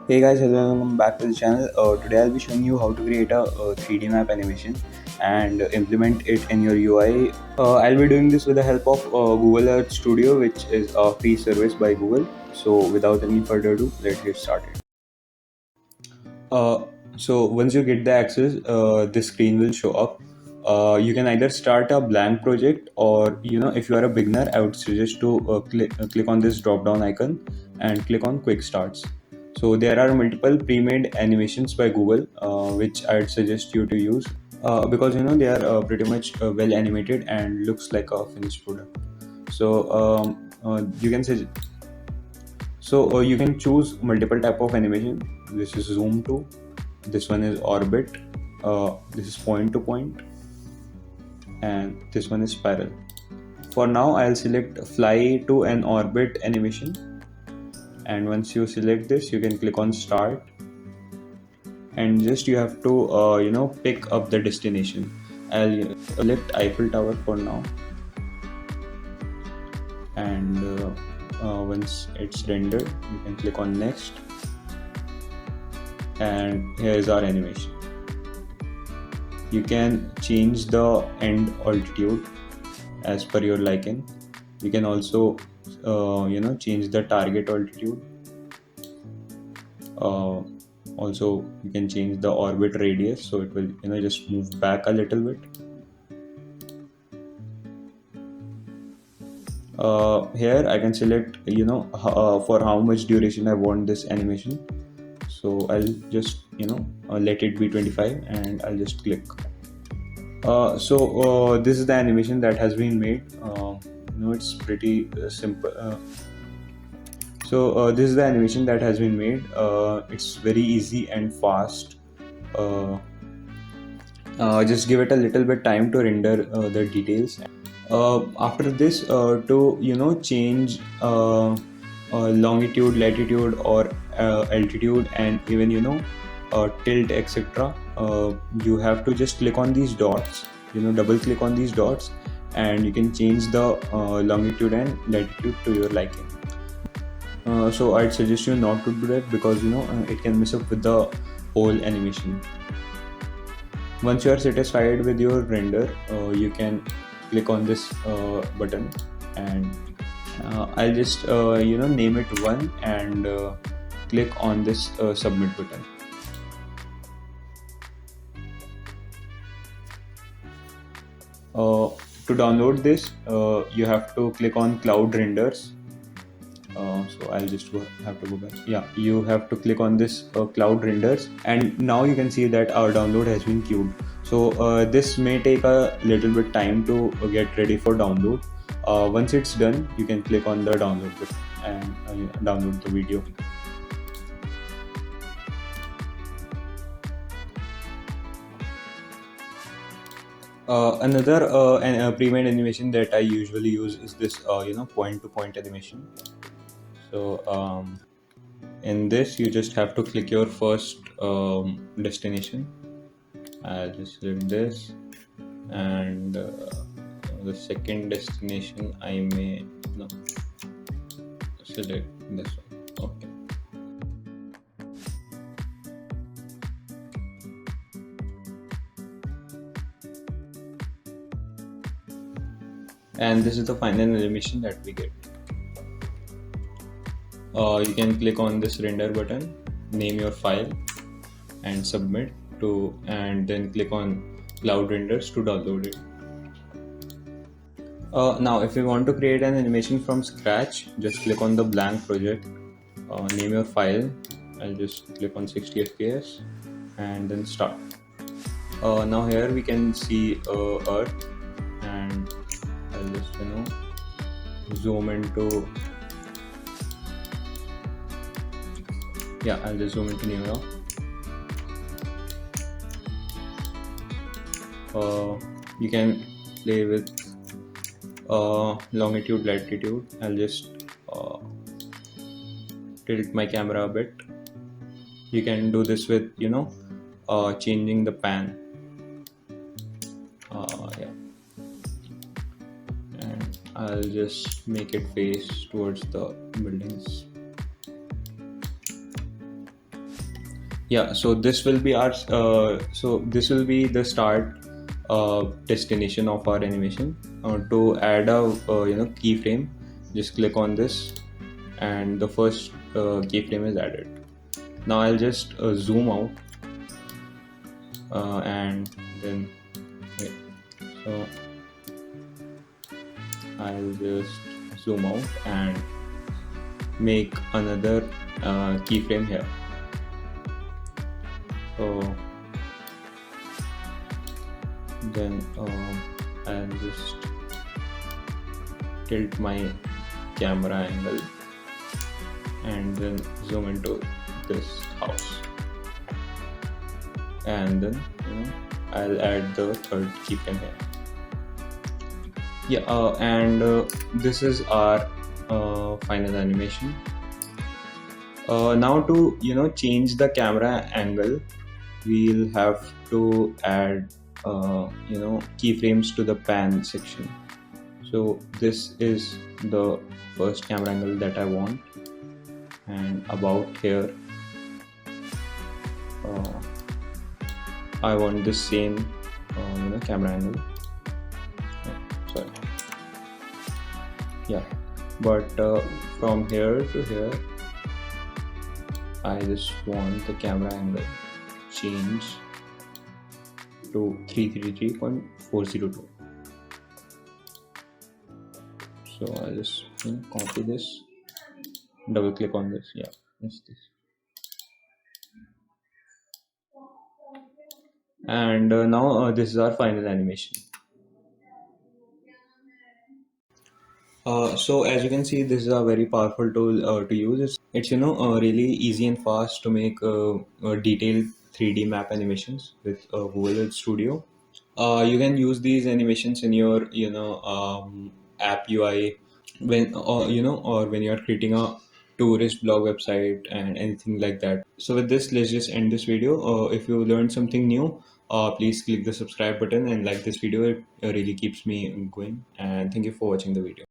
Hey guys, hello and welcome back to the channel. Today I'll be showing you how to create a 3D map animation and implement it in your UI. I'll be doing this with the help of Google Earth Studio, which is a free service by Google. So without any further ado, let's get started. Uh, so once you get the access, this screen will show up. You can either start a blank project, or if you are a beginner, I would suggest to click on this drop down icon and click on quick starts. So there are multiple pre-made animations by Google, which I'd suggest you to use, because they are pretty much well animated and looks like a finished product. So you can say you can choose multiple type of animation. This is zoom to, this one is orbit, this is point to point, and this one is spiral. For now I'll select fly to an orbit animation, and once you select this you can click on start, and just you have to pick up the destination. I'll select Eiffel Tower for now, and once it's rendered you can click on next, and here is our animation. You can change the end altitude as per your liking. You can also change the target altitude. uh, Also you can change the orbit radius, so it will just move back a little bit. Here I can select for how much duration I want this animation. So I'll just let it be 25, and I'll just click. This is the animation that has been made. It's pretty simple. This is the animation that has been made. It's very easy and fast. Uh, just give it a little bit time to render the details. After this, to change longitude, latitude, or altitude, and even tilt, etc. You have to just click on these dots. Double click on these dots, and you can change the longitude and latitude to your liking. So I'd suggest you not to do that, because it can mess up with the whole animation. Once you are satisfied with your render, you can click on this button, and I'll just name it one, and click on this submit button. To download this, you have to click on cloud renders. So I'll just have to go back. Yeah, you have to click on this cloud renders, and now you can see that our download has been queued. So this may take a little bit time to get ready for download. Once it's done, you can click on the download button and download the video. Another pre-made animation that I usually use is this point-to-point animation. So in this, you just have to click your first destination. I'll just select this, and the second destination I may select this one. Okay. And this is the final animation that we get. You can click on this render button, name your file, and submit to, and then click on cloud renders to download it. Now if you want to create an animation from scratch, just click on the blank project, name your file. I'll just click on 60 fps and then start. Now here we can see Earth, and I'll just zoom into, I'll just zoom into New York. You can play with longitude, latitude. I'll just tilt my camera a bit. You can do this with changing the pan. Yeah, and I'll just make it face towards the buildings. Yeah, so this will be our this will be the start destination of our animation. To add a keyframe, just click on this, and the first keyframe is added. Now I'll just zoom out, and then yeah, so I'll just zoom out and make another keyframe here. So then I'll just tilt my camera angle and then zoom into this house, and then I'll add the third keyframe here. Yeah, and this is our final animation. Now to change the camera angle, we'll have to add keyframes to the pan section. So this is the first camera angle that I want, and about here I want the same camera angle. Sorry, yeah, but from here to here I just want the camera angle change to 333.402. So I'll just copy this, double click on this. Yeah, it's this. And now this is our final animation. So as you can see, this is a very powerful tool to use. It's really easy and fast to make detailed 3D map animations with Google Earth Studio. You can use these animations in your app UI, when or when you are creating a tourist blog website and anything like that. So with this, let's just end this video. If you learned something new, please click the subscribe button and like this video. It really keeps me going, and thank you for watching the video.